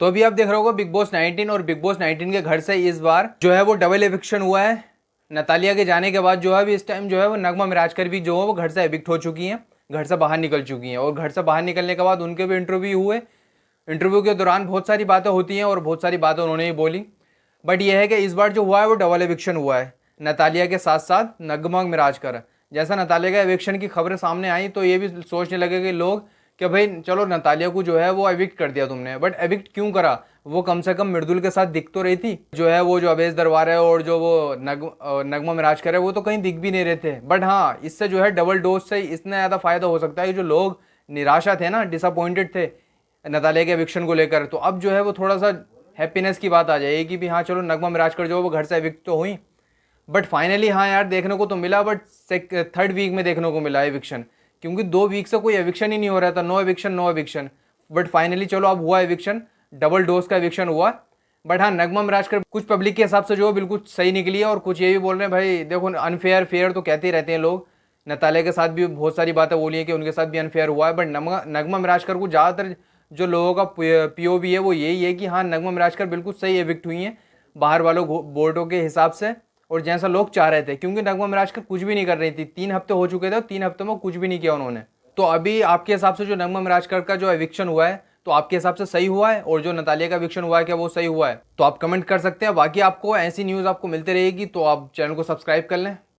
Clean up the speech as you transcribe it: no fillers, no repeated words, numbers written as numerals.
तो अभी आप देख रहे होगा बिग बॉस 19 और बिग बॉस 19 के घर से इस बार जो है वो डबल एविक्शन हुआ है। नतालिया के जाने के बाद जो है अभी इस टाइम जो है वो नगमा मिराजकर भी जो है वो घर से एविक्ट हो चुकी हैं, घर से बाहर निकल चुकी हैं। और घर से बाहर निकलने के बाद उनके भी इंटरव्यू हुए। इंटरव्यू के दौरान बहुत सारी बातें होती हैं और बहुत सारी बातें उन्होंने ही बोली। बट यह है कि इस बार जो हुआ है वो डबल एविक्शन हुआ है, नतालिया के साथ साथ नगमा मिराजकर। जैसा नतालिया का एविक्शन की खबरें सामने आई तो ये भी सोचने लगे कि लोग कि भाई चलो नतालिया को जो है वो एविक्ट कर दिया तुमने, बट एविक्ट क्यों करा? वो कम से कम मृदुल के साथ दिख तो रही थी, जो है वो जो अवेश दरबार है और जो वो नगमा मिराजकर है वो तो कहीं दिख भी नहीं रहे थे। बट हाँ, इससे जो है डबल डोज से इतना ज़्यादा फायदा हो सकता है कि जो लोग निराशा थे ना, डिसअपॉइंटेड थे नतालिया के एविक्शन को लेकर, तो अब जो है वो थोड़ा सा हैप्पीनेस की बात आ जाएगी कि भी हाँ चलो नगमा मिराजकर जो है वो घर से एविक्ट तो हुई। बट फाइनली हाँ यार देखने को तो मिला, बट थर्ड वीक में देखने को मिला एविक्शन, क्योंकि 2 वीक से कोई एविक्शन ही नहीं हो रहा था, no eviction no eviction. But finally चलो अब हुआ एविक्शन, डबल डोज का एविक्शन हुआ। बट हाँ, नगमा मिराजकर कुछ पब्लिक के हिसाब से जो बिल्कुल सही निकली है, और कुछ ये भी बोल रहे हैं भाई देखो अनफेयर फेयर तो कहते ही रहते हैं लोग। नताले के साथ भी बहुत सारी बातें बोली हैं कि उनके साथ भी अनफेयर हुआ है। बट नगमा मिराजकर को ज़्यादातर जो लोगों का पीओवी है वो यही है कि हाँ नगमा मिराजकर बिल्कुल सही एविक्ट हुई हैं बाहर वालों बोर्डों के हिसाब से, और जैसा लोग चाह रहे थे। क्योंकि नगमा मिराजकर कुछ भी नहीं कर रही थी, 3 हफ्ते हो चुके थे और 3 हफ्ते में कुछ भी नहीं किया उन्होंने। तो अभी आपके हिसाब से जो नगमा मिराजकर का जो एविक्शन हुआ है तो आपके हिसाब से सही हुआ है, और जो नतालिया का एविक्शन हुआ है क्या वो सही हुआ है? तो आप कमेंट कर सकते हैं। बाकी आपको ऐसी न्यूज़ आपको मिलती रहेगी तो आप चैनल को सब्सक्राइब कर लें।